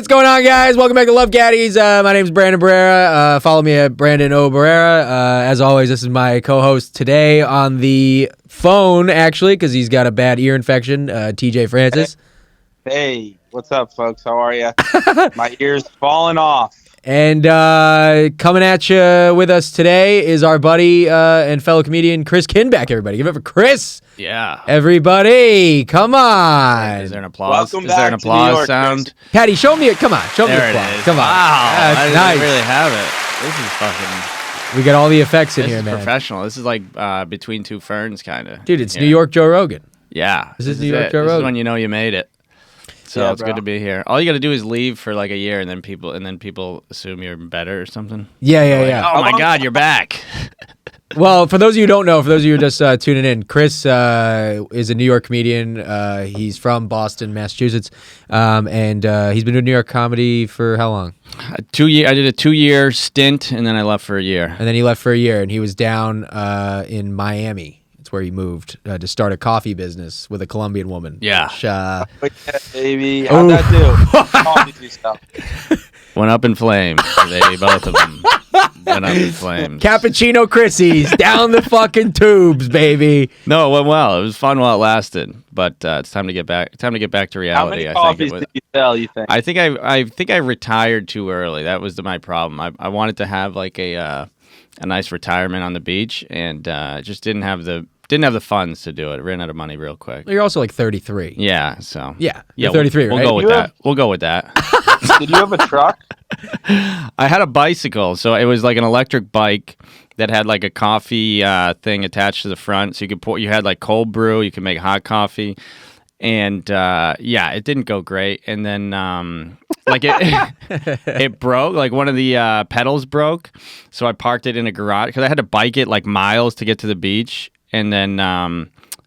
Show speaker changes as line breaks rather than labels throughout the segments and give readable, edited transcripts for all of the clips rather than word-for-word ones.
what's going on, guys? Welcome back to Love Gaddies. My name's Brandon Barrera. Follow me at Brandon O. Barrera. As always, this is my co-host today on the phone, actually, because he's got a bad ear infection, TJ Francis.
Hey, what's up, folks? How are you? My ear's falling off.
And coming at you with us today is our buddy and fellow comedian, Chris Kinback, everybody. Give it up for Chris.
Yeah.
Everybody, come on.
Is there an applause?
Welcome
Is there an
back to New
applause
York,
sound?
Chris.
Patty, show me it. Come on. Show me the
There it
applause.
is.
Come on.
Wow.
That's
I
nice.
didn't really have it. This is fucking...
We got all the effects in
This
here,
is
man.
professional. This is like between two ferns, kind of.
Dude, it's New York Joe Rogan.
Yeah.
This is New York
it.
Joe
This
Rogan.
is when you know you made it. So
Yeah,
it's
bro.
good to be here. All you got to do is leave for like a year, and then people assume you're better or something.
Yeah.
Oh my God, you're back.
Well, for those of you who don't know, for those of you who are just tuning in, Chris is a New York comedian. He's from Boston, Massachusetts, and he's been doing New York comedy for how long?
2 year. I did a 2-year stint, and then I left for a year.
And then he left for a year, and he was down in Miami. It's where he moved to start a coffee business with a Colombian woman.
Yeah.
Which,
Yeah, baby. How'd that do? All these stuff.
Went up in flames. Both of them went up in flames.
Cappuccino Chrissy's down the fucking tubes, baby.
No, it went well. It was fun while it lasted, but it's time to get back. Time to get back to
How
reality.
many coffees did you sell, you think?
I think I retired too early. That was my problem. I wanted to have like a nice retirement on the beach, and just didn't have the funds to do it. Ran out of money real quick.
You're also like 33.
Yeah. So
Yeah, you're 33,
we'll
right?
go with that. We'll go with that.
Did you have a truck?
I had a bicycle, so it was like an electric bike that had like a coffee thing attached to the front, so you could pour. You had like cold brew, you could make hot coffee, and yeah, it didn't go great. And then like it broke, like one of the pedals broke, so I parked it in a garage because I had to bike it like miles to get to the beach. And then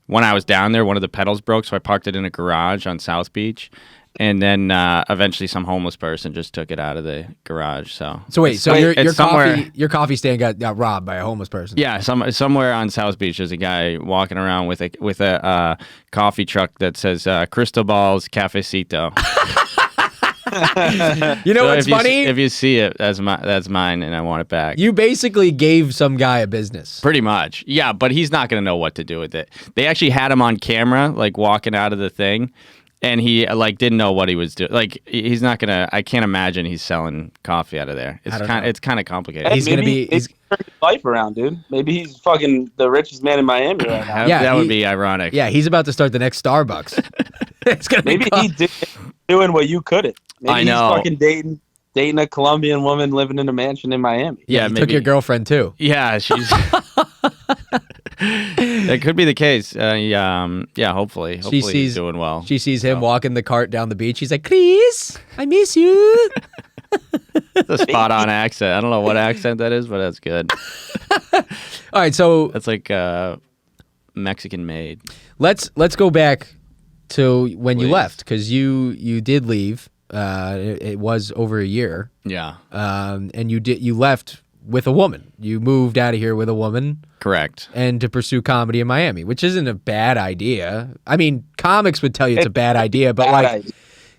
when I was down there, one of the pedals broke, so I parked it in a garage on South Beach. And then eventually some homeless person just took it out of the garage. So
wait,
somewhere.
Your coffee stand got robbed by a homeless person.
Yeah, somewhere on South Beach, there's a guy walking around with a coffee truck that says Cristobal's Cafecito.
You know what's funny?
If you see it, that's mine, and I want it back.
You basically gave some guy a business.
Pretty much, yeah. But he's not gonna know what to do with it. They actually had him on camera, like walking out of the thing. And he like didn't know what he was doing. Like he's not gonna. I can't imagine he's selling coffee out of there. It's kind of complicated.
He's gonna be.
He's turning his life around, dude. Maybe he's fucking the richest man in Miami right now.
Yeah,
that would be ironic.
Yeah, he's about to start the next Starbucks. It's gonna
Maybe
be.
he's doing what you couldn't. Maybe
I know.
He's fucking dating a Colombian woman living in a mansion in Miami.
Yeah, he took your girlfriend too.
Yeah, she's. That could be the case. Yeah, hopefully he's doing well.
She sees him walking the cart down the beach. She's like, Chris, I miss you.
It's a spot on accent. I don't know what accent that is, but that's good.
All right, so
That's like Mexican made.
let's go back to when you
Please.
left, because you did leave. It was over a year.
Yeah,
And you left with a woman. You moved out of here with a woman.
correct.
And to pursue comedy in Miami, which isn't a bad idea. I mean, comics would tell you it's a bad idea, but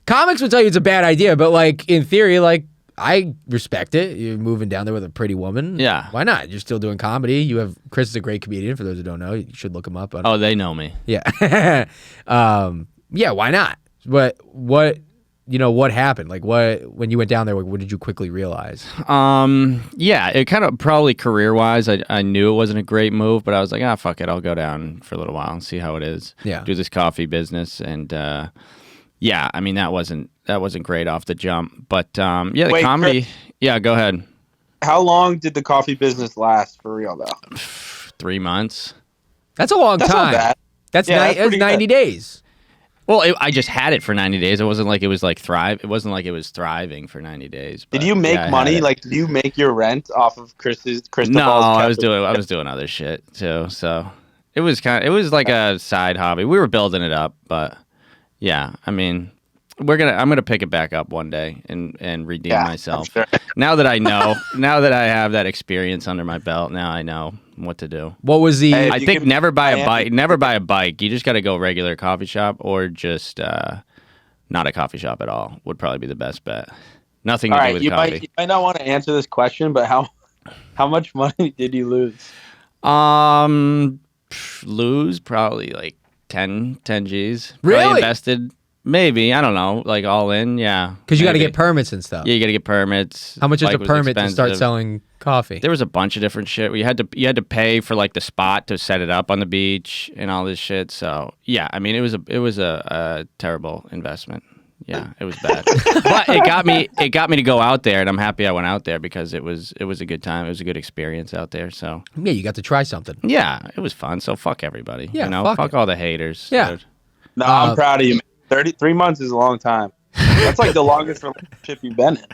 comics would tell you it's a bad idea, but like in theory, like I respect it. You're moving down there with a pretty woman.
Yeah.
Why not? You're still doing comedy. Chris is a great comedian. For those who don't know, you should look him up.
Oh, they know me.
Yeah. Yeah. Why not? But what happened? Like when you went down there, what did you quickly realize?
Yeah, it kind of probably career-wise, I knew it wasn't a great move, but I was like, fuck it, I'll go down for a little while and see how it is.
Yeah.
Do this coffee business, and yeah, I mean that wasn't great off the jump, but yeah, the
Wait,
comedy.
Chris,
yeah, go ahead.
How long did the coffee business last for real though?
3 months.
That's a long
That's
time.
not bad.
That's
Yeah, that's pretty
90
good.
days.
Well, I just had it for 90 days. It wasn't like it was like thrive. It wasn't like it was thriving for 90 days.
Did
but,
you make
yeah, I had
money?
it.
Like, did you make your rent off of Cristobal's?
No, I was doing other shit too. So it was like a side hobby. We were building it up, but yeah, I mean, I'm gonna pick it back up one day and redeem myself.
I'm sure.
Now that I know, now that I have that experience under my belt, now I know what to do.
What was the?
Hey,
I
you
think
can-
never buy a bike. Never buy a bike. You just got to go regular coffee shop or just not a coffee shop at all would probably be the best bet. Nothing
All
to do
right,
with
you
coffee.
might not want to answer this question, but how much money did you lose?
Lose probably like 10 G's.
Really?
Probably invested maybe, I don't know, like all in, yeah.
Because you got to
maybe.
get permits and stuff.
Yeah, you got to get permits.
How much is
Bike
a
was
permit to start
expensive.
selling coffee?
There was a bunch of different shit. You had to pay for like the spot to set it up on the beach and all this shit. So yeah, I mean it was a terrible investment. Yeah, it was bad, but it got me to go out there, and I'm happy I went out there because it was a good time. It was a good experience out there. So
Yeah, you got to try something.
yeah, it was fun. So fuck everybody.
Yeah,
you know,
fuck
fuck
it.
all the haters.
Yeah.
dude.
No, I'm proud of you, man. 33 months is a long time. That's like the longest relationship you've been in.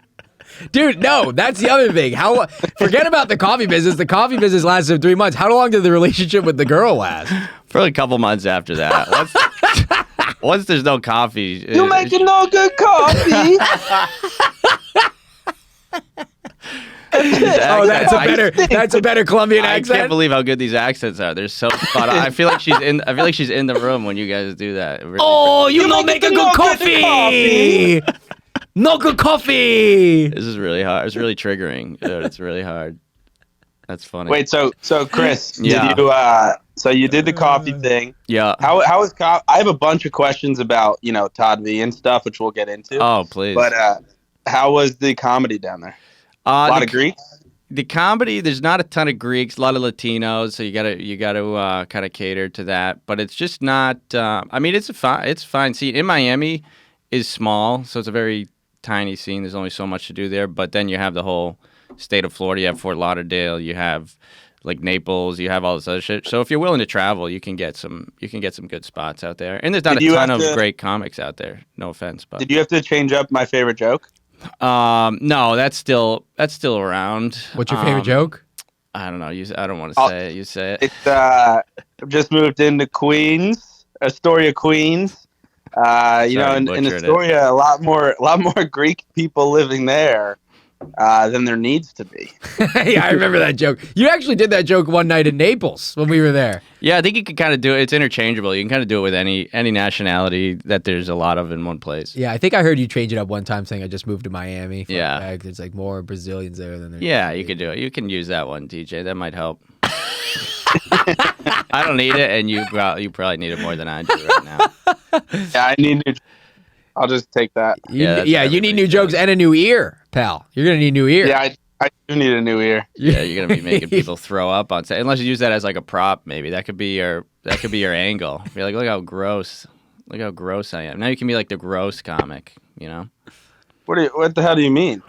Dude, no, that's the other thing. Forget about the coffee business. The coffee business lasted 3 months. How long did the relationship with the girl last?
For a couple months after that. Once there's no coffee,
You're making no good coffee.
Oh, that's a better Colombian
I
accent.
can't believe how good these accents are. They're so spot on. I feel like she's in the room when you guys do that. It really-
Oh, you
You're
don't make a
making
good
no good
coffee. No good coffee.
This is really hard. It's really triggering. Dude, it's really hard. That's funny.
Wait, so Chris,
Yeah.
did you so you did the coffee thing.
Yeah.
How was coffee? I have a bunch of questions about, Todd V and stuff, which we'll get into.
Oh, please.
But how was the comedy down there? A lot of Greeks?
The comedy, there's not a ton of Greeks, a lot of Latinos, so you gotta kind of cater to that. But it's just not. I mean, it's a fine scene. In Miami is small, so it's a very tiny scene. There's only so much to do there. But then you have the whole state of Florida. You have Fort Lauderdale. You have like Naples. You have all this other shit. So if you're willing to travel, you can get some good spots out there. And there's not a ton of great comics out there. No offense, but
did you have to change up my favorite joke?
no, that's still around.
What's your favorite joke?
I don't know. I don't want to say it. You say it.
It's I've just moved into Queens, Astoria, Queens. In Astoria, a lot more Greek people living there than there needs to be.
Yeah, I remember that joke. You actually did that joke one night in Naples when we were there.
Yeah, I think you can kind of do it. It's interchangeable. You can kind of do it with any nationality that there's a lot of in one place.
Yeah, I think I heard you change it up one time saying I just moved to Miami.
Yeah.
There's like more Brazilians there than there.
Yeah, you could do it. You can use that one, DJ. That might help. I don't need it, and you probably need it more than I do right now.
Yeah, I need new. I'll just take that.
You need new jokes and a new ear, pal. You're gonna need new ear.
Yeah, I do need a new ear.
Yeah, you're gonna be making people throw up on set, unless you use that as like a prop. Maybe that could be your angle. Be like, look how gross I am. Now you can be like the gross comic. You know,
What the hell do you mean?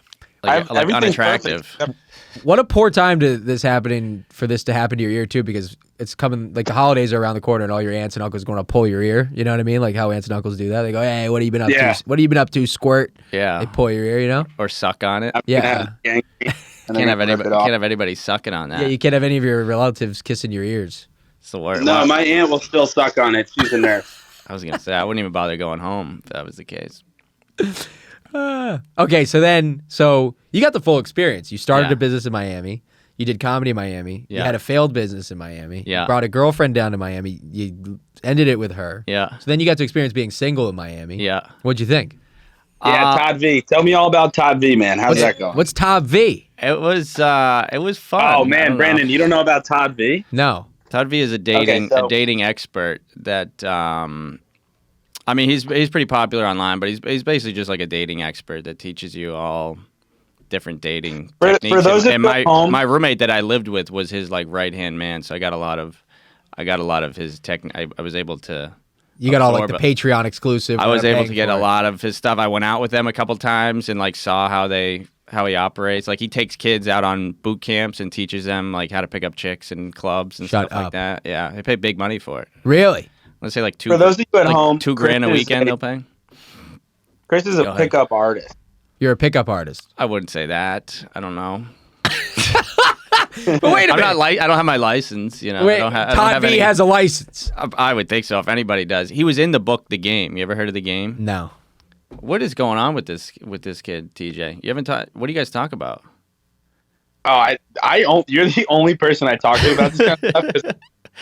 like unattractive.
Perfect.
What a poor time for this to happen to your ear too, because it's coming like the holidays are around the corner and all your aunts and uncles are going to pull your ear. You know what I mean? Like how aunts and uncles do that. They go, "Hey, what have you been up to? What have you been up to, squirt?"
Yeah.
They pull your ear. You know?
Or suck on it.
Yeah.
Can't have anybody sucking on that.
Yeah, you can't have any of your relatives kissing your ears.
It's the worst.
No, my aunt will still suck on it. She's a nurse.
I was gonna say I wouldn't even bother going home if that was the case.
Okay, so you got the full experience. You started
Yeah.
a business in Miami. You did comedy in Miami. You
Yeah.
had a failed business in Miami.
Yeah.
You brought a girlfriend down to Miami. You ended it with her.
Yeah.
So then you got to experience being single in Miami.
Yeah.
What'd you think?
Yeah, Todd V. Tell me all about Todd V, man. How's that going?
What's Todd V?
It was fun.
Oh
I
man,
don't
Brandon,
know.
you don't know about Todd V?
No.
Todd V is a dating expert that I mean he's pretty popular online, but he's basically just like a dating expert that teaches you all different dating techniques.
For those
and
at home,
my roommate that I lived with was his like right hand man, so I got a lot of his technique. I was able to.
You got all like the Patreon exclusive.
I was
without
able
paying
to get
for
a
it.
lot of his stuff. I went out with them a couple times and like saw how he operates. Like he takes kids out on boot camps and teaches them like how to pick up chicks in clubs and
Shut
stuff like
up.
that. Yeah, they pay big money for it.
Really?
Let's say like two.
For those of you at
like
home,
$2,000
Chris
a
is
weekend they'll pay.
Chris is
Go
a
ahead.
pickup artist.
You're a pickup artist.
I wouldn't say that. I don't know.
But wait a
I'm
minute.
not I don't have my license. You know.
Wait,
I don't
Todd
have
V
any,
has a license.
I would think so if anybody does. He was in the book The Game. You ever heard of The Game?
No.
What is going on with this kid, TJ? You haven't talked. What do you guys talk about?
Oh, you're the only person I talk to about this kind of stuff. 'Cause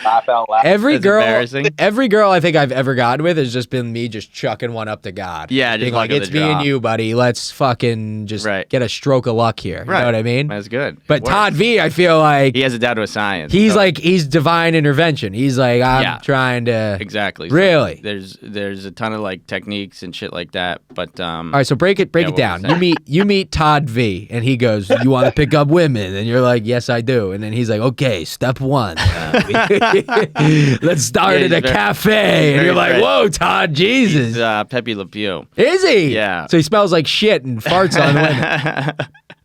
laugh out loud.
Every
That's
girl I think I've ever gotten with has just been me just chucking one up to God.
Yeah, just
being like,
luck of
it's
the
me
draw.
and you, buddy. Let's fucking just
Right.
get a stroke of luck here. You
Right.
know what I mean?
That's good.
But
It works.
Todd V, I feel like
he has it down to a science.
he's
So-
like he's divine intervention. He's like I'm trying to
exactly.
Really?
So there's a ton of like techniques and shit like that. But
All right, so break it
what
down.
was that?
You meet Todd V, and he goes, "You want to pick up women?" And you're like, "Yes, I do." And then he's like, "Okay, step one, let's start
Yeah,
at a
he's
cafe." And
very
you're like,
fresh.
"Whoa, Todd, Jesus,
Pepe Le Pew.
is he?"
Yeah.
So he smells like shit and farts on women.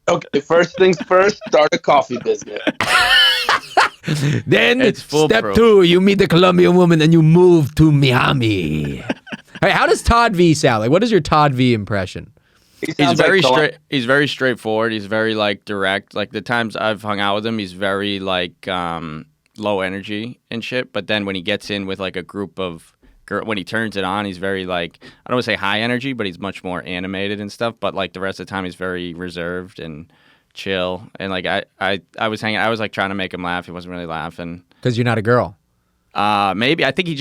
Okay, first things first, start a coffee business.
Then
It's
step
foolproof.
2, you meet the Colombian woman, and you move to Miami. All right, how does Todd V sound? Like, what is your Todd V impression?
He
He's
sounds
very
like
straight. He's very straightforward. He's very like direct. Like the times I've hung out with him, he's very like low energy and shit. But then when he gets in with like a group of when he turns it on, he's very like I don't want to say high energy, but he's much more animated and stuff. But like the rest of the time, he's very reserved and chill. And like I was hanging. I was like trying to make him laugh. He wasn't really laughing.
Because you're not a girl.
Maybe I think he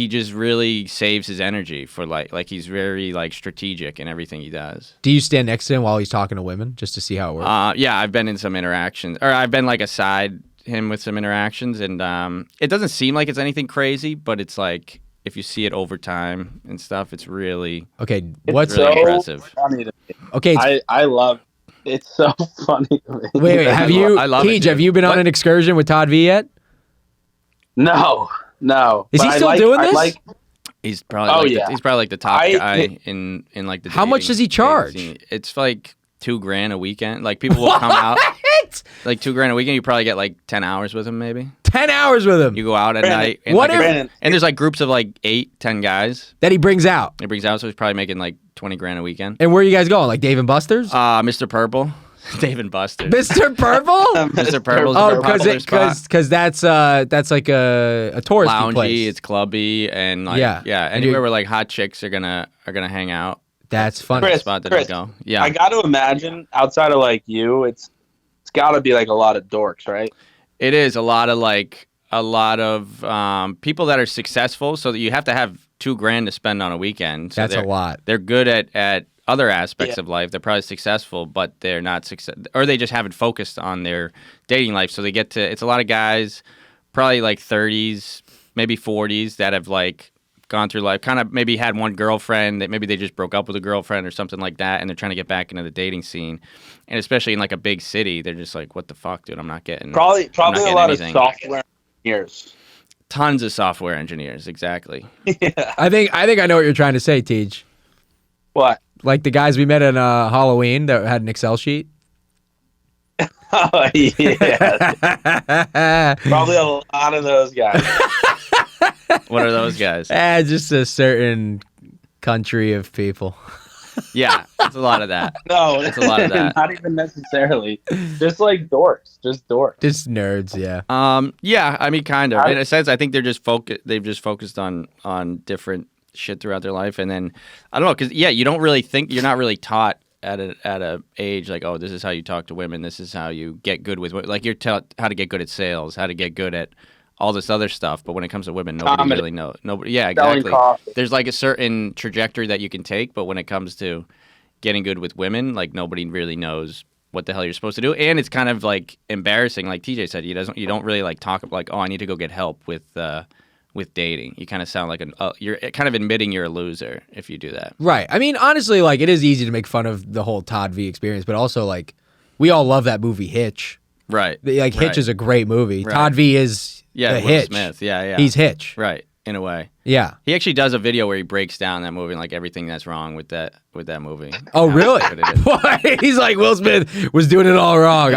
just really saves his energy for like he's very like strategic in everything he does.
Do you stand next to him while he's talking to women just to see how it works?
Yeah, I've been in some interactions, or I've been like aside him with some interactions, and it doesn't seem like it's anything crazy, but it's like if you see it over time and stuff, it's really
Okay,
It's
what's
really
so
impressive.
funny to me.
okay? it's-
I love. It's so funny to me.
wait, have you,
I love it,
Tej,
dude.
have you been on
What?
an excursion with Todd V yet?
No.
Is he
But
still doing this?
He's probably
Oh,
like
yeah.
he's probably like the top
I-
guy in like the.
How much
dating-
does he
dating
charge?
scene. It's like $2,000 a weekend. Like people will come out
What?
like $2,000 a weekend. You probably get like 10 hours with him, maybe.
10 hours with him
You go out at
Brandon,
night. And
what
like,
if-
Brandon,
and there's like groups of like 8, 10 guys.
that he brings out.
He brings out, so he's probably making like $20,000 a weekend.
And where are you guys going? Like Dave and Buster's?
Mr. Purple, Dave and Buster's.
Mr. Purple?
Mr. Purple's
Oh,
a popular spot.
because that's like a touristy
Loungy,
place.
it's clubby, and like
Yeah.
yeah,
And
anywhere
you-
where like hot chicks are gonna hang out.
That's funny.
Chris,
Spot that
Chris,
I go. Yeah,
I got to imagine outside of like you, it's got to be like a lot of dorks, right?
it is a lot of people that are successful. So that you have to have $2,000 to spend on a weekend. So
That's a lot.
They're good at other aspects
Yeah.
of life. They're probably successful, but they're not success, or they just haven't focused on their dating life. So they get to. It's a lot of guys, probably like 30s, maybe 40s, that have like gone through life, kind of maybe had one girlfriend that maybe they just broke up with a girlfriend or something like that, and they're trying to get back into the dating scene. And especially in like a big city, they're just like, "What the fuck, dude? I'm not getting."
Probably
getting
a lot
anything.
of software engineers.
Tons of software engineers, exactly.
Yeah.
I think I know what you're trying to say, Tej.
What?
Like the guys we met at Halloween that had an Excel sheet.
Oh yeah. Probably a lot of those guys.
What are those guys?
Just a certain country of people.
Yeah, it's a lot of that.
No,
It's a lot of that.
Not even necessarily. Just like dorks. Just dorks.
Just nerds, yeah.
Yeah, I mean, kind of. In a sense, I think they're just they've just focused on different shit throughout their life, and then I don't know, because yeah, you don't really think, you're not really taught at a age like, oh, this is how you talk to women, this is how you get good with women. Like you're taught how to get good at sales, how to get good at all this other stuff, but when it comes to women, nobody
Comedy.
really knows. Nobody, yeah,
Selling
exactly.
coffee.
There's like a certain trajectory that you can take, but when it comes to getting good with women, like nobody really knows what the hell you're supposed to do, and it's kind of like embarrassing. Like TJ said, you don't really like talk like, oh, I need to go get help with dating. You kind of sound like you're kind of admitting you're a loser if you do that.
Right. I mean, honestly, like it is easy to make fun of the whole Todd V experience, but also like we all love that movie Hitch.
Right.
Like Hitch
Right.
is a great movie.
Right.
Todd V is
Yeah,
the
Will
Hitch.
Smith. Yeah.
He's Hitch.
right in a way.
Yeah.
He actually does a video where he breaks down that movie and like everything that's wrong with that movie.
Oh,
How
really?
good it is.
What? He's like, Will Smith was doing it all wrong.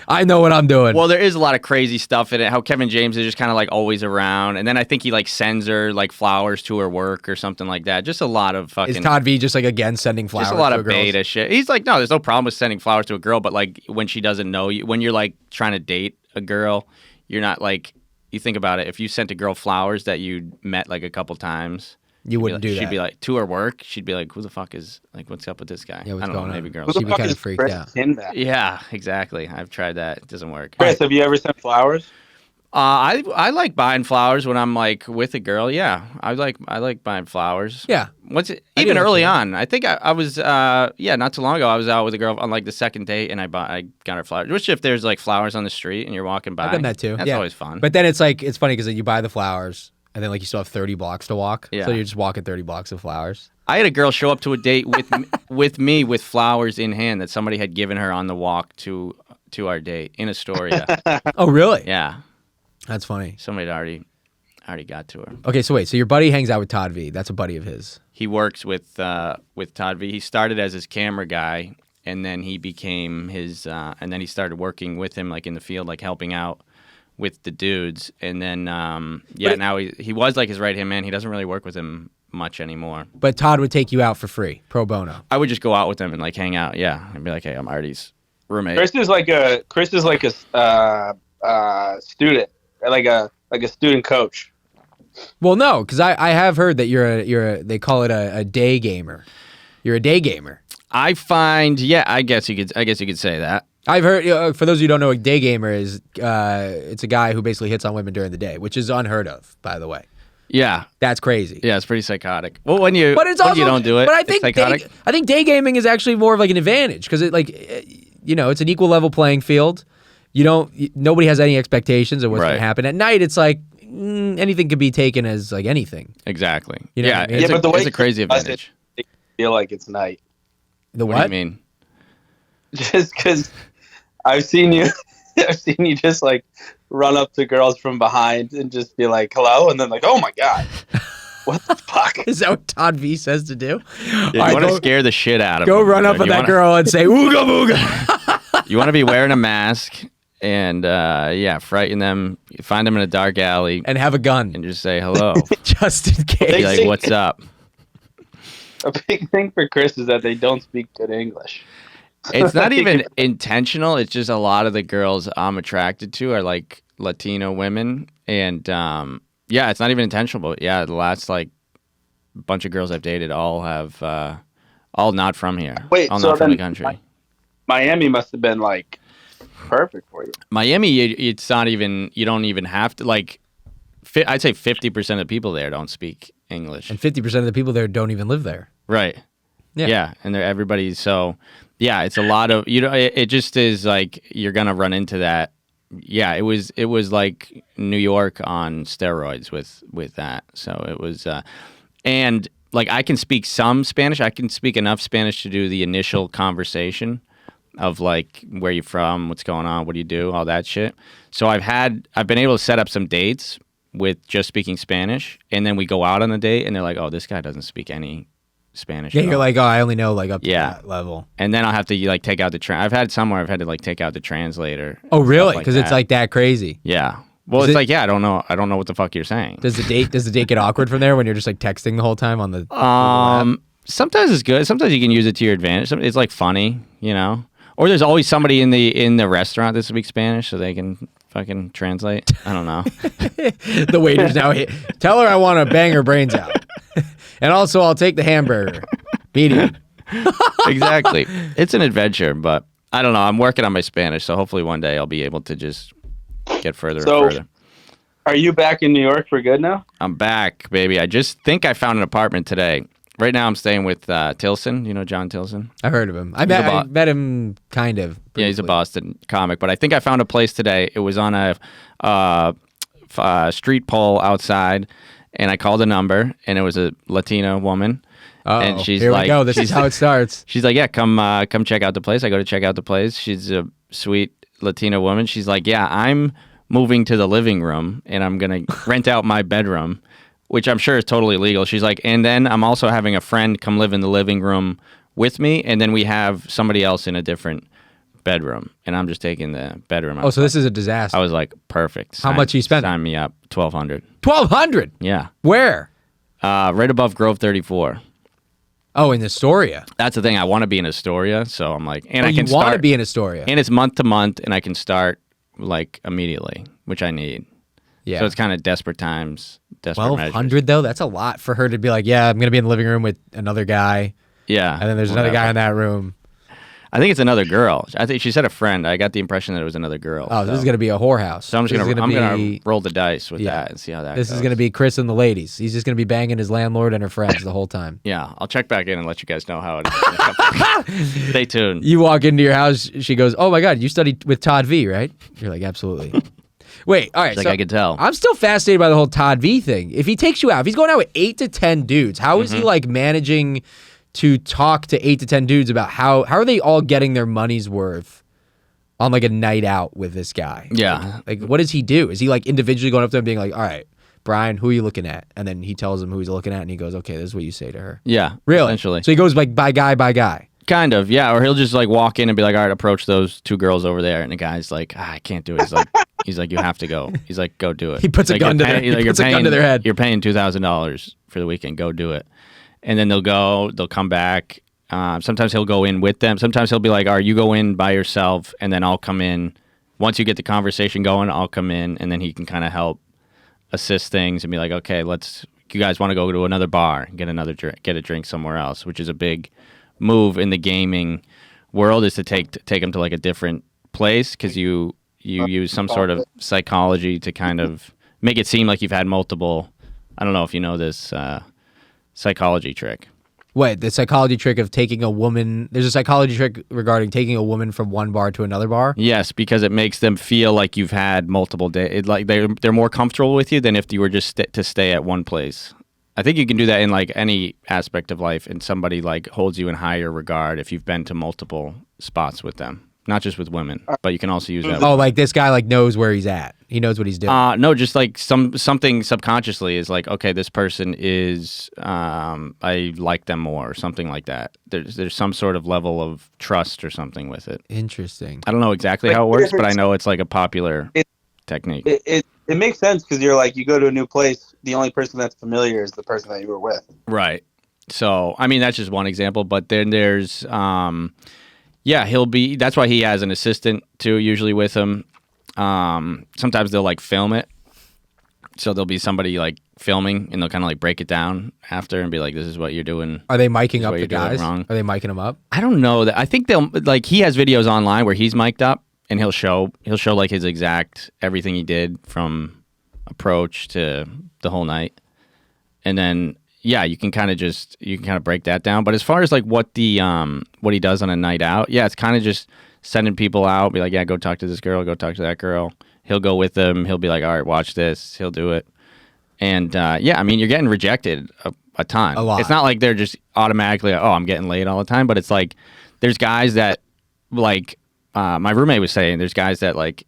I know what I'm doing.
Well, there is a lot of crazy stuff in it. How Kevin James is just kind of like always around, and then I think he like sends her like flowers to her work or something like that. Just a lot of fucking.
Is Todd V just like again sending flowers?
Just a lot
to
of
girls?
beta shit. He's like, no, there's no problem with sending flowers to a girl, but like when she doesn't know you, when you're like trying to date a girl, you're not like, you think about it. If you sent a girl flowers that you met like a couple times,
You wouldn't do that.
She'd be like, to her work, she'd be like, who the fuck is, like, what's up with this guy?
Yeah, what's
I don't
going
know,
on?
maybe
Who
girls.
the
She'd be
fuck
kinda
is
freaked
Chris
out.
Kinback?
Yeah, exactly. I've tried that. It doesn't work.
Chris, have you ever sent flowers?
I like buying flowers when I'm like with a girl. Yeah, I like buying flowers.
Yeah.
Even early on? I think I was not too long ago. I was out with a girl on like the second date, and I got her flowers. Which if there's like flowers on the street and you're walking by,
I've done that too.
That's always fun.
But then it's funny because you buy the flowers and then like you still have 30 blocks to walk.
Yeah.
So you're just walking 30 blocks of flowers.
I had a girl show up to a date with me with flowers in hand that somebody had given her on the walk to our date in Astoria.
Oh, really?
Yeah.
That's funny.
Somebody had already got to her.
Okay, so wait. So your buddy hangs out with Todd V. That's a buddy of his.
He works with Todd V. He started as his camera guy, and then he became his. And then he started working with him, like in the field, like helping out with the dudes. And then now he was like his right hand man. He doesn't really work with him much anymore.
But Todd would take you out for free, pro bono.
I would just go out with him and like hang out. Yeah, and be like, hey, I'm Artie's roommate.
Chris is like a student, like a student coach.
Well, no, because I have heard that they call it a day gamer. You're a day gamer.
I find, I guess you could say that.
I've heard, for those of you who don't know what a day gamer is, it's a guy who basically hits on women during the day, which is unheard of, by the way.
Yeah,
that's crazy.
Yeah, it's pretty psychotic. Well, when you don't do it,
but I think day gaming is actually more of like an advantage because it's an equal level playing field. Nobody has any expectations of what's going to happen. At night, it's like anything could be taken as like anything.
Exactly.
You know what I mean?
But the way
it's a crazy advantage.
I feel like it's night.
The what?
What do you mean?
Just because I've seen you just like run up to girls from behind and just be like, hello, and then like, oh my God. What the fuck?
Is that what Todd V says to do?
Yeah, you want to scare the shit out of
them. Go
them.
run up with that girl and say, ooga booga.
You want to be wearing a mask and, frighten them, find them in a dark alley.
And have a gun.
And just say hello.
Just in case.
Be like, what's up?
A big thing for Chris is that they don't speak good English.
It's not even intentional. It's just a lot of the girls I'm attracted to are like Latino women. And, it's not even intentional. But the last like bunch of girls I've dated all have, all not from here.
Wait,
all
so
not from the country.
Miami must have been like perfect for you.
Miami, it's not even, you don't even have to like, I'd say 50% of the people there don't speak English.
And 50% of the people there don't even live there.
Right. Yeah. And everybody's so... Yeah, it's a lot of it just is like you're gonna run into that. Yeah, it was like New York on steroids with that. So it was and like I can speak some Spanish. I can speak enough Spanish to do the initial conversation of like where you from, what's going on, what do you do, all that shit. So I've been able to set up some dates with just speaking Spanish, and then we go out on the date and they're like, "Oh, this guy doesn't speak any Spanish."
Yeah, you're like, oh, I only know like up to that level.
And then I'll have to like take out the I've had to like take out the translator.
Oh, really? Because it's like that crazy.
Yeah. Well, it's like I don't know what the fuck you're saying.
Does the date get awkward from there when you're just like texting the whole time on the?
Sometimes it's good. Sometimes you can use it to your advantage. It's like funny, Or there's always somebody in the restaurant that speaks Spanish, so they can fucking translate. I don't know.
The waiter's now tell her I want to bang her brains out. And also, I'll take the hamburger. Medium.
Exactly. It's an adventure, but I don't know. I'm working on my Spanish, so hopefully one day I'll be able to just get further and further.
Are you back in New York for good now?
I'm back, baby. I just think I found an apartment today. Right now I'm staying with Tilson. You know John Tilson?
I've heard of him. I met him kind of. Briefly.
Yeah, he's a Boston comic, but I think I found a place today. It was on a street pole outside. And I called a number, and it was a Latina woman. And she's
here
like,
we go. This is how it starts.
She's like, yeah, come check out the place. I go to check out the place. She's a sweet Latina woman. She's like, yeah, I'm moving to the living room, and I'm gonna rent out my bedroom, which I'm sure is totally legal. She's like, and then I'm also having a friend come live in the living room with me, and then we have somebody else in a different bedroom, and I'm just taking the bedroom out.
Oh, so this is a disaster.
I was like, perfect.
How much you spent?
Sign me up. $1,200.
$1,200?
Yeah.
Where?
Right above Grove 34.
Oh, in Astoria.
That's the thing. I want to be in Astoria, so I'm like, and I can
you want to be in Astoria,
and it's month to month, and I can start like immediately, which I need. Yeah. So it's kind of desperate times.
$1,200 though. That's a lot for her to be like, yeah, I'm gonna be in the living room with another guy.
Yeah.
And then there's another guy in that room.
I think it's another girl. I think she said a friend. I got the impression that it was another girl.
Oh, this is gonna be a whorehouse.
So I'm gonna roll the dice with that and see how that goes.
This is gonna be Chris and the ladies. He's just gonna be banging his landlord and her friends the whole time.
Yeah, I'll check back in and let you guys know how it is. Stay tuned.
You walk into your house, she goes, "Oh my God, you studied with Todd V, right?" You're like, "Absolutely." Wait, all right.
She's like, I could tell.
I'm still fascinated by the whole Todd V thing. If he takes you out, if he's going out with 8 to 10 dudes, how is he like managing to talk to 8 to 10 dudes about how are they all getting their money's worth on like a night out with this guy?
Yeah.
Like what does he do? Is he like individually going up to them being like, all right, Brian, who are you looking at? And then he tells him who he's looking at and he goes, okay, this is what you say to her.
Yeah.
Really?
Essentially.
So he goes like by guy.
Kind of, yeah. Or he'll just like walk in and be like, all right, approach those 2 girls over there. And the guy's like, I can't do it. He's like, you have to go. He's like, go do it.
He puts a gun to their head.
You're paying $2,000 for the weekend. Go do it. And then they'll come back. Sometimes he'll go in with them. Sometimes he'll be like, all right, you go in by yourself and then I'll come in. Once you get the conversation going, I'll come in and then he can kind of help assist things and be like, okay, you guys want to go to another bar and get a drink somewhere else, which is a big move in the gaming world, is to take them to like a different place, because you use some sort of psychology to kind of make it seem like you've had multiple. I don't know if you know this psychology trick.
What, the psychology trick of taking a woman? There's a psychology trick regarding taking a woman from one bar to another bar.
Yes, because it makes them feel like you've had multiple days. Like they're more comfortable with you than if you were just to stay at one place. I think you can do that in like any aspect of life, and somebody like holds you in higher regard if you've been to multiple spots with them. Not just with women, but you can also use that.
Oh, like this guy like knows where he's at. He knows what he's doing.
No, just like something subconsciously is like, okay, this person is, I like them more, or something like that. There's some sort of level of trust or something with it.
Interesting.
I don't know exactly how it works, but I know it's like a popular technique.
It makes sense, because you're like, you go to a new place, the only person that's familiar is the person that you were with.
Right. So, I mean, that's just one example, but then there's, yeah, that's why he has an assistant too, usually with him. Sometimes they'll like film it. So there'll be somebody like filming and they'll kind of like break it down after and be like, this is what you're doing.
Are they miking up the guys? Wrong. Are they miking them up?
I don't know. I think they'll like, he has videos online where he's mic'd up and he'll show like his exact everything he did from approach to the whole night. And then yeah, you can kind of break that down. But as far as like what he does on a night out, yeah, it's kind of just sending people out, be like, yeah, go talk to this girl, go talk to that girl. He'll go with them. He'll be like, all right, watch this. He'll do it. And yeah, I mean, you're getting rejected a ton.
A lot.
It's not like they're just automatically, oh, I'm getting laid all the time. But it's like, there's guys that like, my roommate was saying, there's guys that like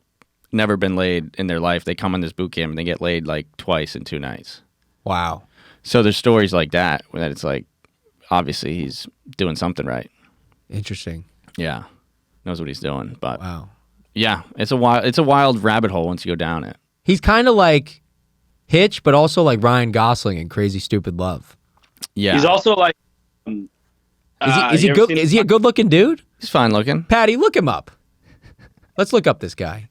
never been laid in their life. They come on this boot camp and they get laid like twice in 2 nights.
Wow.
So there's stories like that where it's like, obviously he's doing something right.
Interesting.
Yeah, knows what he's doing. But
wow,
yeah, it's a wild rabbit hole once you go down it.
He's kind of like Hitch, but also like Ryan Gosling in Crazy Stupid Love.
Yeah,
he's also like.
Is he good? Is he a good-looking dude?
He's fine looking.
Patty, look him up. Let's look up this guy.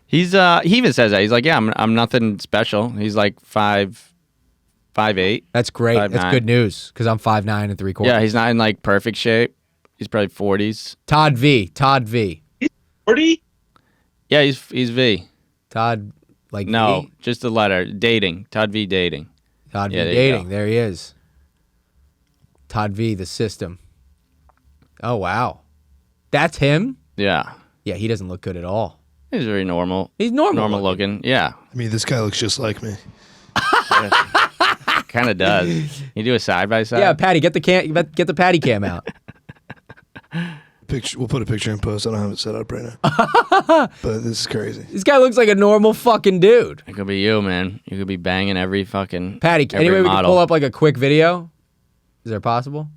He's he even says that. He's like, yeah, I'm nothing special. He's like 5'8".
That's great.
5'9".
That's good news, because I'm 5'9" and 3/4.
Yeah, he's not in like perfect shape. He's probably 40s.
Todd V.
He's 40?
Yeah, he's V.
Todd, like
no,
V?
just the letter. Dating. Todd V dating.
Todd V dating. There he is. Todd V, the system. Oh wow, that's him.
Yeah.
Yeah, he doesn't look good at all.
He's very normal.
He's normal
looking. Yeah.
I mean, this guy looks just like me.
Kind of does. You do a side by side.
Yeah, Patty, get the Patty cam out.
We'll put a picture in post. I don't have it set up right now. But this is crazy.
This guy looks like a normal fucking dude.
It could be you, man. You could be banging every fucking
Patty, anyway, we can pull up like a quick video. Is there possible?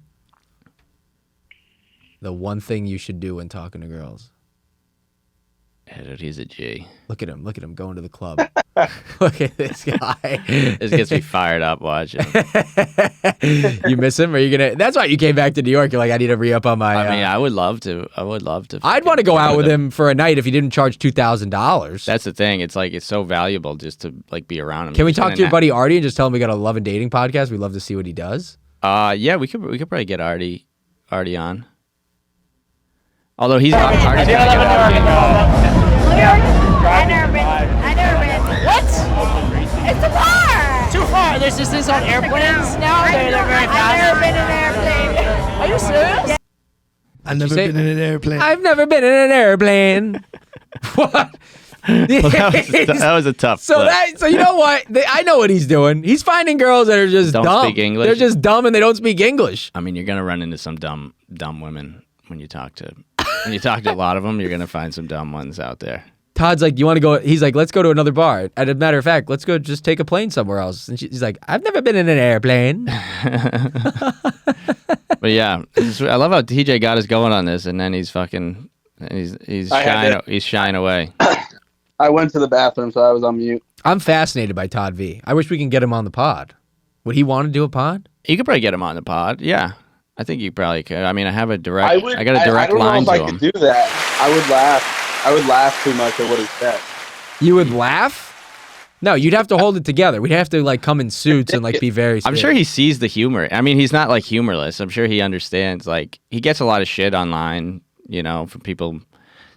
The one thing you should do when talking to girls.
Yeah, dude, he's a G.
Look at him going to the club. Look at this guy.
This gets me fired up watching.
You miss him? Are you gonna? That's why you came back to New York. You're like, I need to re-up on my.
I mean, I would love to. I'd
want to go out with him for a night if he didn't charge $2,000.
That's the thing. It's like it's so valuable just to like be around him.
Can we talk to your buddy Artie and just tell him we got a love and dating podcast? We'd love to see what he does.
Yeah, we could probably get Artie on. Although he's already
I've never been. What? It's too far.
Too far. There's just things on airplanes now. They're very fast.
I've never been in an airplane.
Are you serious?
I've never been in an airplane.
I've never been in an airplane. What?
Well, that was a tough.
So you know what? I know what he's doing. He's finding girls that are just
Don't
dumb.
speak English.
They're just dumb and they don't speak English.
I mean, you're gonna run into some dumb women when you talk to a lot of them. You're gonna find some dumb ones out there.
Todd's like, you want to go? He's like, let's go to another bar. As a matter of fact, let's go just take a plane somewhere else. And he's like, I've never been in an airplane.
But yeah, I love how TJ got us going on this, and then he's shying away.
I went to the bathroom, so I was on mute.
I'm fascinated by Todd V. I wish we can get him on the pod. Would he want to do a pod?
You could probably get him on the pod. Yeah, I think you probably could. I mean, I have a direct. I got a direct line to him.
I don't know if I could do that. I would laugh too much at what he said.
You would laugh? No, you'd have to hold it together. We'd have to like come in suits and like be very.
I'm sure he sees the humor. I mean, he's not like humorless. I'm sure he understands. Like he gets a lot of shit online, you know, from people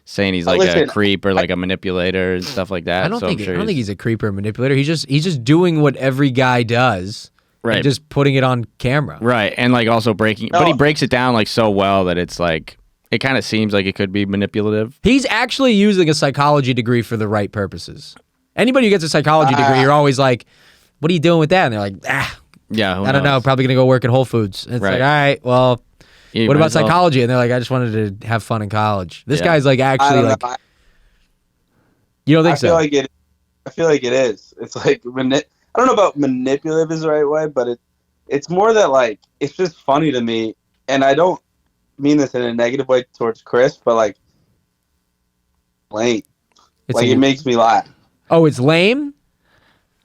saying he's like a creep or like a manipulator and stuff like that.
I don't think he's a creep or a manipulator. He's just doing what every guy does. Right. And just putting it on camera.
Right. And like also but he breaks it down like so well that it's like it kind of seems like it could be manipulative.
He's actually using a psychology degree for the right purposes. Anybody who gets a psychology degree, you're always like, what are you doing with that? And they're like,
yeah,
I don't know, probably going to go work at Whole Foods. And it's like, all right, well, what about psychology? And they're like, I just wanted to have fun in college. This guy's like actually like, you don't think so?
I feel like it is. It's like, I don't know about manipulative is the right way, but it's more that like, it's just funny to me. And I don't mean this in a negative way towards Chris, but like, lame. It makes me laugh.
Oh, it's lame?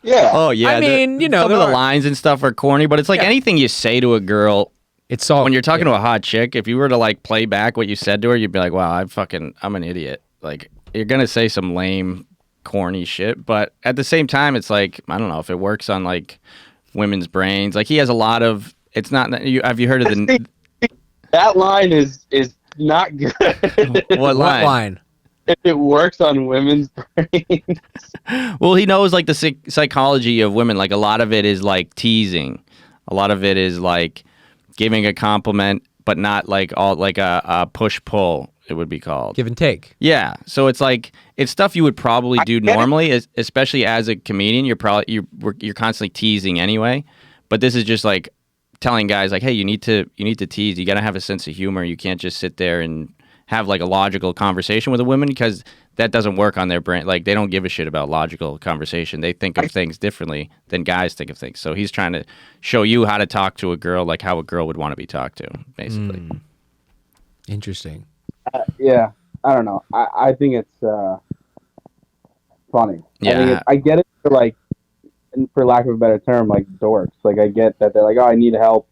Yeah.
Oh, yeah.
I mean, you know,
some of the lines and stuff are corny, but it's like anything you say to a girl.
It's all
when you're talking to a hot chick. If you were to like play back what you said to her, you'd be like, "Wow, I'm an idiot." Like you're gonna say some lame, corny shit, but at the same time, it's like I don't know if it works on like women's brains. Like he has a lot of. It's not. Have you heard of the?
That line is not good.
What line?
If it works on women's brains.
Well, he knows like the psychology of women. Like a lot of it is like teasing. A lot of it is like giving a compliment, but not like all like a push pull. It would be called
give and take.
Yeah, so it's like it's stuff you would probably do normally, especially as a comedian. You're constantly teasing anyway. But this is just like telling guys like, hey, you need to tease. You got to have a sense of humor. You can't just sit there and have like a logical conversation with a woman because that doesn't work on their brain. Like they don't give a shit about logical conversation. They think of things differently than guys think of things. So he's trying to show you how to talk to a girl, like how a girl would want to be talked to, basically.
Interesting.
Yeah, I don't know. I think it's funny.
Yeah,
I get it for like, for lack of a better term, like dorks. Like I get that they're like, oh, I need help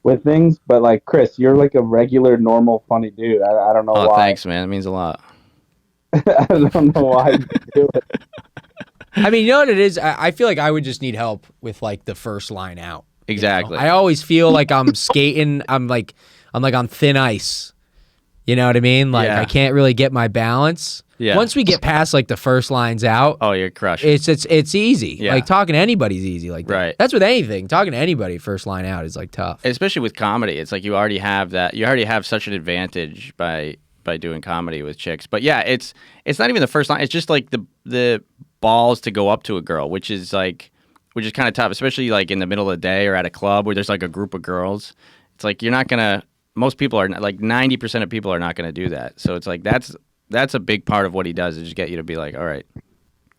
with things, but like Chris, you're like a regular, normal, funny dude. I don't know why.
Oh, thanks, man. It means a lot.
I don't know why you do it.
I mean, you know what it is? I feel like I would just need help with like the first line out.
Exactly.
You know? I always feel like I'm skating. I'm like on thin ice. You know what I mean? Like I can't really get my balance.
Yeah.
Once we get past like the first lines out,
oh, you're crushing.
It's easy.
Yeah.
Like talking to anybody's easy. Like that.
Right.
That's with anything. Talking to anybody first line out is like tough.
Especially with comedy, it's like you already have that. You already have such an advantage by doing comedy with chicks. But yeah, it's not even the first line. It's just like the balls to go up to a girl, which is kind of tough, especially like in the middle of the day or at a club where there's like a group of girls. It's like you're not gonna. Most people are not, like 90% of people are not gonna do that. So it's like that's a big part of what he does is just get you to be like, all right,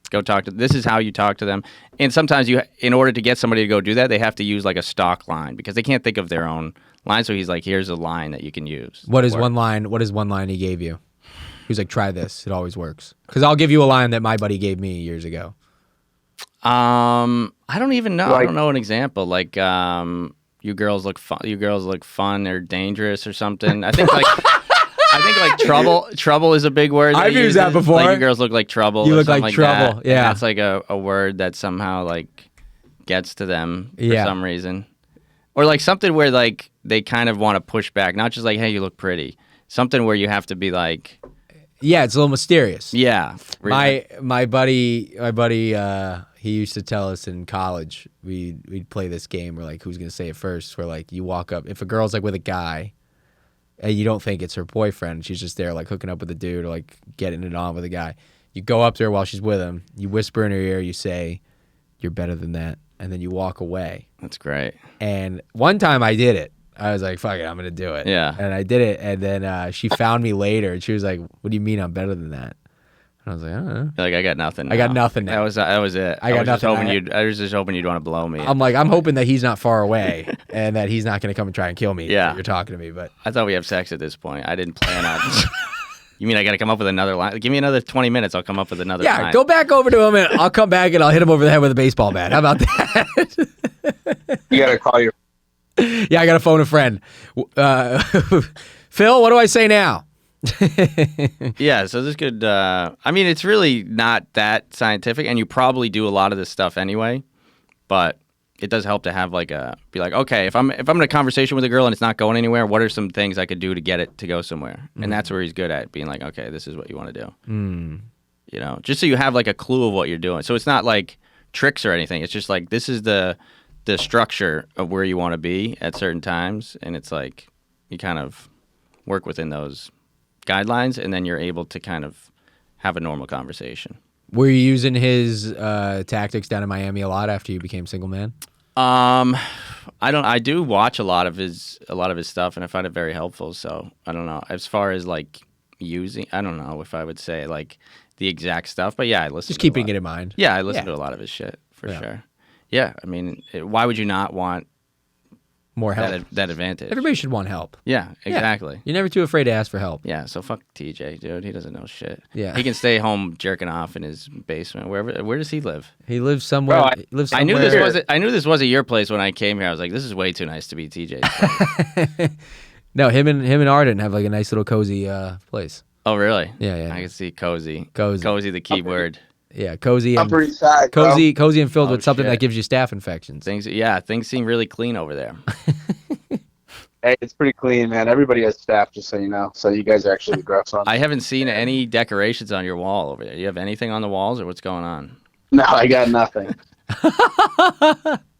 go talk to. This is how you talk to them. And sometimes in order to get somebody to go do that, they have to use like a stock line because they can't think of their own line. So he's like, here's a line that you can use.
What is one line he gave you? He was like, try this. It always works. Because I'll give you a line that my buddy gave me years ago.
I don't even know. I don't know an example. Like, you girls look fun. You girls look fun or dangerous or something. I think like. Trouble is a big word.
I've used that before.
Like you girls look like trouble.
You look like trouble.
That.
Yeah,
and that's like a word that somehow like gets to them for some reason, or like something where like they kind of want to push back, not just like hey you look pretty. something where you have to be like,
Yeah, it's a little mysterious.
yeah.
My buddy, he used to tell us in college we'd play this game where like who's gonna say it first. Where like you walk up if a girl's like with a guy, and you don't think it's her boyfriend, she's just there like hooking up with a dude or like getting it on with a guy. You go up to her while she's with him. You whisper in her ear. You say, "You're better than that," and then you walk away.
That's great.
And one time I did it. I was like, fuck it, I'm going to do it.
Yeah.
And I did it. And then she found me later and she was like, what do you mean I'm better than that? And I was like, I don't know.
Like, I got nothing.
I got nothing now.
That was it.
I got nothing.
I was just hoping you'd want to blow me.
I'm like, I'm hoping that he's not far away and that he's not going to come and try and kill me.
Yeah.
You're talking to me, but.
I thought we have sex at this point. I didn't plan on. You mean I got to come up with another line? Give me another 20 minutes. I'll come up with another line.
Yeah, go back over to him and I'll come back and I'll hit him over the head with a baseball bat. How about that?
You got to call your.
Yeah, I got to phone a friend. Phil, what do I say now?
Yeah, so this could. I mean, it's really not that scientific, and you probably do a lot of this stuff anyway. But it does help to have be like, okay, if I'm in a conversation with a girl and it's not going anywhere, what are some things I could do to get it to go somewhere? And that's where he's good at being like, okay, this is what you want to do. You know, just so you have like a clue of what you're doing. So it's not like tricks or anything. It's just like this is the structure of where you want to be at certain times, and it's like you kind of work within those guidelines, and then you're able to kind of have a normal conversation.
Were you using his tactics down in Miami a lot after you became single man?
I do watch a lot of his stuff, and I find it very helpful. So I don't know, as far as like using, I don't know if I would say like the exact stuff, but yeah, I listen.
Just keeping it in mind.
Yeah, I listen to a lot of his shit for sure. Yeah, I mean, why would you not want
more help?
That advantage.
Everybody should want help.
Yeah, exactly.
Yeah. You're never too afraid to ask for help.
Yeah, so fuck TJ, dude. He doesn't know shit.
Yeah.
He can stay home jerking off in his basement. Where does he live?
He lives somewhere.
I knew this wasn't your place when I came here. I was like, this is way too nice to be TJ's place.
No, him and Arden have like a nice little cozy place.
Oh, really?
Yeah.
I can see cozy.
Cozy,
the key word.
Yeah, cozy and
Upper East Side,
cozy and filled with something
shit.
that gives you staph infections.
Things seem really clean over there.
Hey, it's pretty clean, man. Everybody has staff, just so you know. So you guys are actually gross on.
I haven't seen any decorations on your wall over there. Do you have anything on the walls, or what's going on?
No, I got nothing.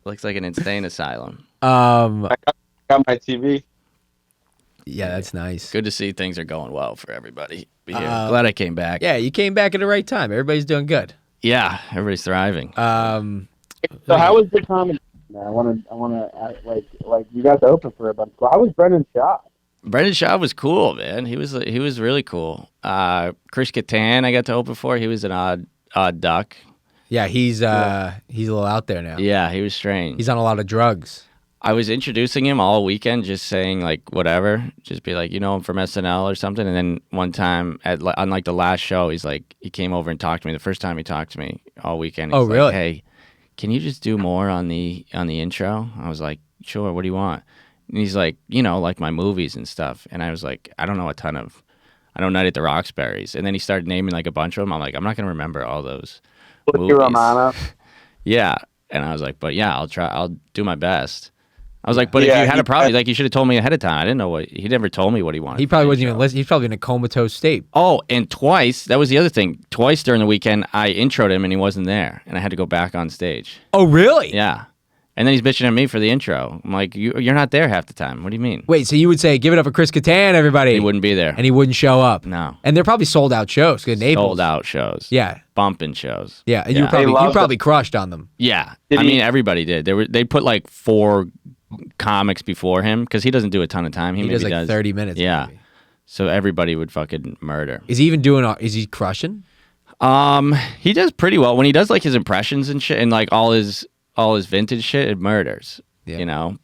Looks like an insane asylum.
I got my TV.
Yeah, that's nice.
Good to see things are going well for everybody. Glad I came back.
Yeah, you came back at the right time. Everybody's doing good.
Yeah, everybody's thriving.
So how was the comedy? I want to like you got to open for a bunch. How was Brendan Shaw?
Brendan Shaw was cool, man. He was really cool. Chris Kinback, I got to open for. He was an odd duck.
Yeah, he's a little out there now.
Yeah, he was strange.
He's on a lot of drugs.
I was introducing him all weekend, just saying like whatever, just be like, I'm from SNL or something. And then one time on like the last show, he came over and talked to me. The first time he talked to me all weekend. He's
really?
Like, hey, can you just do more on the intro? I was like, sure. What do you want? And he's like, like my movies and stuff. And I was like, I don't know Night at the Roxbury's. And then he started naming like a bunch of them. I'm like, I'm not gonna remember all those movies.
Romano.
Yeah. And I was like, but yeah, I'll do my best. I was like, but if you had a problem, like you should have told me ahead of time. I didn't know he never told me what he wanted.
He probably wasn't even listening. He's probably in a comatose state.
Oh, and twice, that was the other thing. Twice during the weekend, I introed him and he wasn't there. And I had to go back on stage.
Oh, really?
Yeah. And then he's bitching at me for the intro. I'm like, you're not there half the time. What do you mean?
Wait, so you would say, give it up for Chris Kinback, everybody.
He wouldn't be there.
And he wouldn't show up.
No.
And they're probably sold out shows. Good Naples.
Sold out shows.
Yeah.
Bumping shows.
Yeah. And you probably crushed on them.
Yeah. I mean, everybody did. They put like 4 comics before him because he doesn't do a ton of time. He maybe
does like 30 minutes.
Yeah.
Maybe.
So everybody would fucking murder.
Is he even is he crushing?
He does pretty well when he does like his impressions and shit and like all his vintage shit. It murders,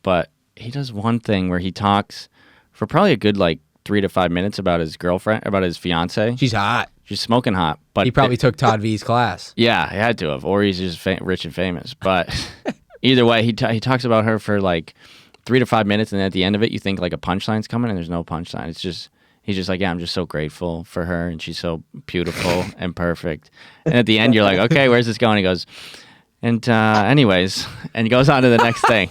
But he does one thing where he talks for probably a good like 3 to 5 minutes about his girlfriend, about his fiance.
She's hot.
She's smoking hot, but
he probably took Todd V's class.
Yeah, he had to have, or he's just rich and famous. But either way, he talks about her for like 3 to 5 minutes, and then at the end of it, you think like a punchline's coming, and there's no punchline. It's just he's just like, yeah, I'm just so grateful for her, and she's so beautiful and perfect. And at the end, you're like, okay, where's this going? He goes, and anyways, and he goes on to the next thing.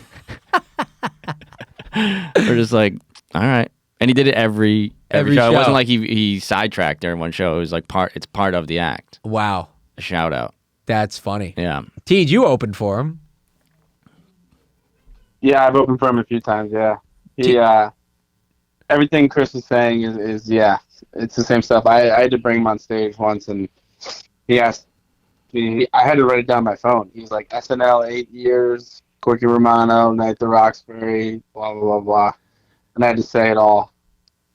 We're just like, all right, and he did it every
Every
show. It
show.
wasn't like he sidetracked during one show. It was like it's part of the act.
Wow.
A shout out.
That's funny.
Yeah.
Teej, you opened for him.
Yeah, I've opened for him a few times. Yeah, he everything Chris is saying is it's the same stuff. I had to bring him on stage once, and he asked me. I had to write it down on my phone. He's like SNL 8 years, Corky Romano, Night at the Roxbury, blah blah blah blah, and I had to say it all.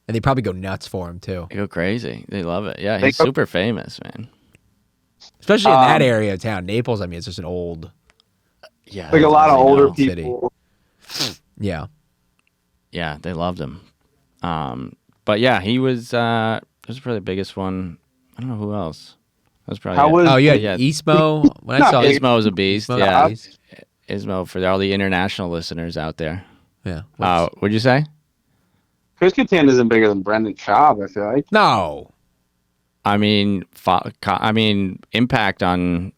And they probably go nuts for him too.
They go crazy. They love it. Yeah, he's super famous, man.
Especially in that area of town. Naples, I mean, it's just an old.
Yeah.
Like a lot of older
city.
people.
Yeah.
Yeah, they loved him. But yeah, he was. This was probably the biggest one. I don't know who else. That was probably.
You had Ismo. When I saw
Ismo was a beast.
Ismo's
Yeah,
a beast.
Ismo for all the international listeners out there.
Yeah.
What'd you say?
Chris Kattan isn't bigger than Brendan Schaub, I feel like.
No.
I mean, impact on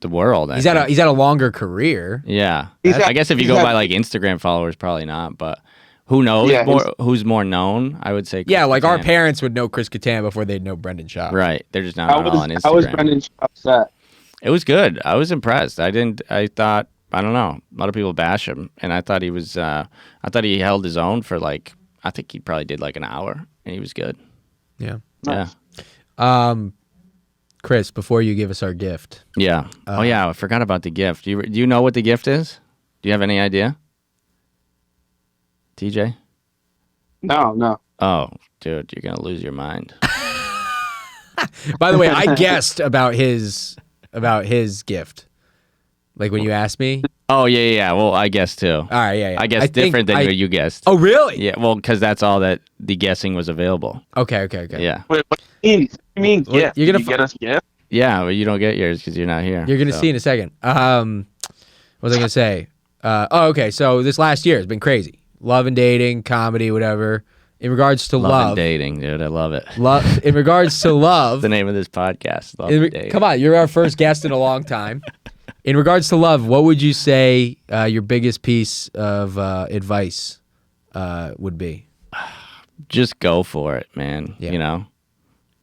the world.
He's had a longer career.
Yeah. I guess if you go by like Instagram followers, probably not. But who knows?
Yeah,
who's more known? I would say.
Yeah, like our
Kattan.
parents would know Chris Kattan before they'd know Brendan Schaub.
Right. They're just not all on Instagram.
How was Brendan Schaub set?
It was good. I was impressed. I thought, I don't know. A lot of people bash him, and I thought he was. I thought he held his own for like. I think he probably did like an hour, and he was good.
Yeah.
Nice.
Yeah.
Chris, before you give us our gift.
Yeah. Oh yeah, I forgot about the gift. Do you know what the gift is? Do you have any idea? TJ?
No.
Oh, dude, you're gonna lose your mind.
By the way, I guessed about his gift. Like when you asked me.
Oh yeah. Well, I guess too.
All right, yeah.
I guess different than what you guessed.
Oh, really?
Yeah. Well, because that's all that the guessing was available.
Okay.
Yeah.
Wait, what do you mean
Well,
gift?
you're gonna
Did you get us gift?
Yeah, but you don't get yours because you're not here.
You're gonna see in a second. What was I gonna say? Okay. So this last year has been crazy. Love and dating, comedy, whatever. In regards to
Love
love,
and dating, dude. I love it.
love. In regards to love,
The name of this podcast. Love and dating.
come on, you're our first guest in a long time. In regards to love, what would you say your biggest piece of advice would be?
Just go for it, man.
Yeah.
You know?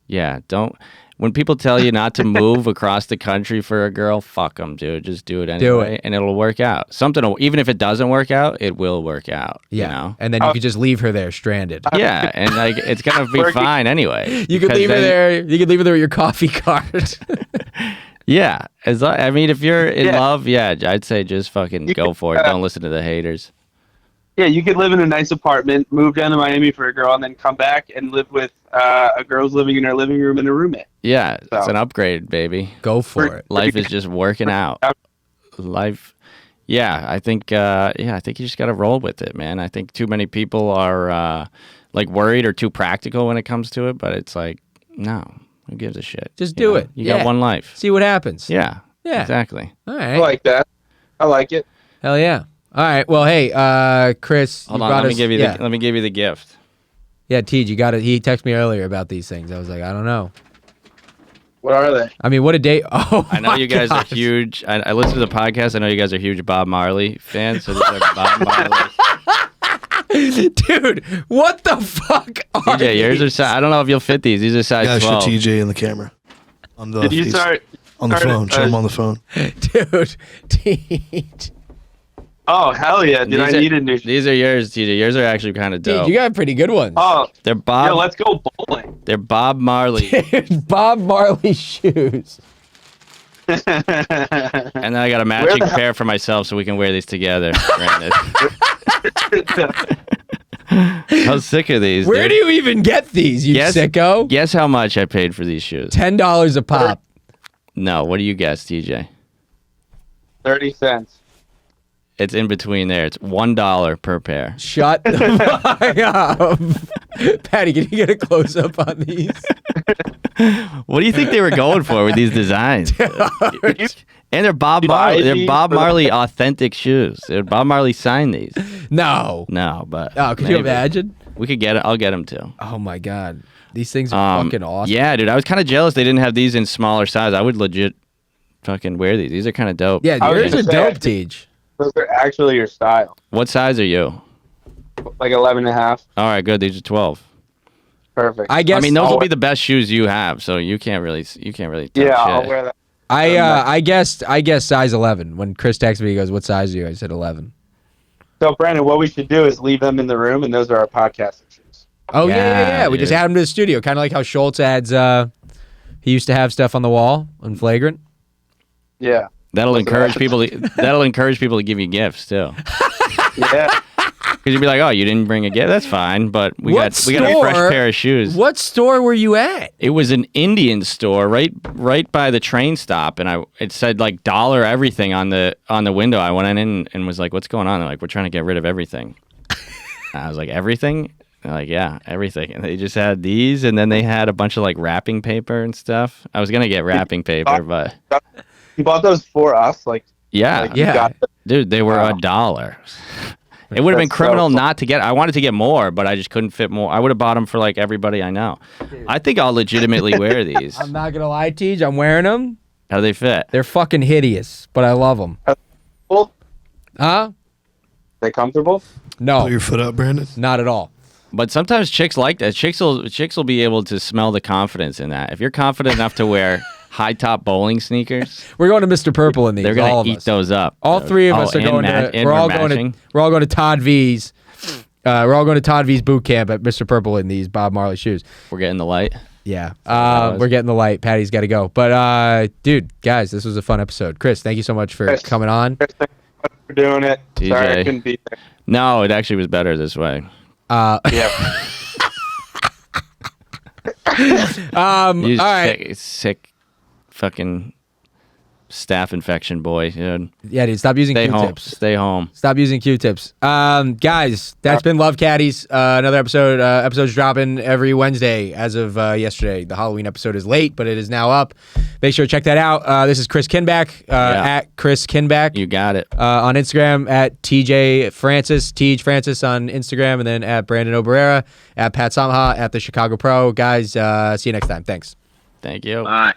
Yeah, don't. When people tell you not to move across the country for a girl, fuck them, dude. Just do it anyway, and it'll work out. Even if it doesn't work out, it will work out.
Yeah,
You know?
and then you could just leave her there stranded.
Yeah, and like it's gonna be fine anyway.
You could
because
leave her
then-
there. You could leave her there with your coffee cart.
Yeah, I mean, if you're in love, yeah, I'd say just fucking go for it. Don't listen to the haters.
Yeah, you could live in a nice apartment, move down to Miami for a girl, and then come back and live with a girl's living in her living room and a roommate.
Yeah, it's
So-
an upgrade, baby.
Go for it.
Life is just working out. Life, yeah. I think you just gotta roll with it, man. I think too many people are like worried or too practical when it comes to it, but it's like, no, who gives a shit?
Just
You
do
know?
it.
You
Yeah.
got one life.
See what happens.
Yeah.
Yeah.
Exactly.
All
I
right.
like that. I like it.
Hell yeah. All right. Well, hey, Chris.
Hold
you
on.
brought
Let me
us-
give you
yeah.
let me give you the gift.
Yeah, Tej, you got it. He texted me earlier about these things. I was like, I don't know.
What are they?
I mean, what a day. Oh,
I know
my
you guys
gosh.
are huge. I listen to the podcast. I know you guys are huge Bob Marley fans. So these are Bob Marley.
Dude, what the fuck are
TJ, yours are
these?
size. I don't know if you'll fit these. These are size
Guys, show
12.
TJ in the camera. On the
Did you
he's
start?
on the phone. Show him on the phone.
Dude, Tej.
Oh, hell yeah. Did I need a new
These are yours, TJ. Yours are actually kind of dope.
Dude, you got pretty good ones.
Oh,
They're Bob.
yeah, let's go bowling.
They're Bob Marley.
Dude, Bob Marley shoes.
And then I got a matching pair for myself so we can wear these together. Brandon. How sick are these?
Where
dude?
do you even get these, you sicko?
Guess how much I paid for these shoes?
$10 a pop.
No, what do you guess, TJ?
30 cents.
It's in between there. It's $1 per pair.
Shut the fuck up. Patty, can you get a close up on these?
What do you think they were going for with these designs? And they're Bob Marley. They're Bob Marley authentic shoes. Bob Marley signed these.
No.
No, but
Oh, could you imagine?
We could get it. I'll get them too.
Oh my god. These things are fucking awesome.
Yeah, dude. I was kind of jealous they didn't have these in smaller size. I would legit fucking wear these. These are kind of dope.
Yeah,
I was
yours are
gonna say,
dope, Tej.
Those are actually your style.
What size are you?
Like 11 and a half.
All right, good. These are 12.
Perfect.
I guess.
I mean, those will be the best shoes you have, so you can't really touch
yeah,
shit.
I'll wear that.
I guess size 11. When Chris texted me, he goes, "What size are you?" I said 11.
So, Brandon, what we should do is leave them in the room, and those are our podcast shoes.
Oh yeah. We
dude.
just add them to the studio, kind of like how Schultz adds. He used to have stuff on the wall on Flagrant.
Yeah.
That'll encourage people to give you gifts too.
Yeah.
Because you'd be like, "Oh, you didn't bring a gift? That's fine." But we got a fresh pair of shoes.
What store were you at?
It was an Indian store right by the train stop, and it said like dollar everything on the window. I went in and was like, "What's going on?" They're like, "We're trying to get rid of everything." I was like, "Everything?" They're like, "Yeah, everything." And they just had these, and then they had a bunch of like wrapping paper and stuff. I was gonna get wrapping paper, but
You bought those for us, like
yeah,
like you got them.
dude, they were $1. It would have been
That's
criminal
so fun.
not to get. I wanted to get more, but I just couldn't fit more. I would have bought them for like everybody I know. I think I'll legitimately wear these.
I'm not gonna lie, Tej. I'm wearing them.
How do they fit?
They're fucking hideous, but I love them.
Cool.
Huh?
They comfortable?
No,
Put your foot up, Brandon.
not at all.
But sometimes chicks like that. Chicks will be able to smell the confidence in that. If you're confident enough to wear high top bowling sneakers,
We're going to Mr. Purple in these.
they're
all
gonna
of
eat
us.
those up.
All three of us are
and
going
ma-
to.
and
We're all
matching.
going to Todd V's. We're all going to Todd V's boot camp at Mr. Purple in these Bob Marley shoes.
We're getting the light.
Yeah,
was.
we're getting the light. Patty's got to go. But dude, guys, this was a fun episode. Chris, thank you so much for
Yes.
coming on.
Chris, thanks so much for doing it.
TJ.
Sorry I couldn't be there.
No, it actually was better this way.
Yeah.
You
all right.
sick fucking staph infection boy, dude.
Yeah, dude, stop using
Stay home.
Q-tips.
Stay home.
Stop using Q-tips. Guys, that's been Love Caddies. Another episode. Episodes dropping every Wednesday as of yesterday. The Halloween episode is late, but it is now up. Make sure to check that out. This is Chris Kinback, at Chris Kinback.
You got it.
On Instagram at TJ Francis, Tej Francis on Instagram, and then at Brandon Oberera, at Pat Samaha, at the Chicago Pro. Guys, see you next time. Thanks.
Thank you.
Bye.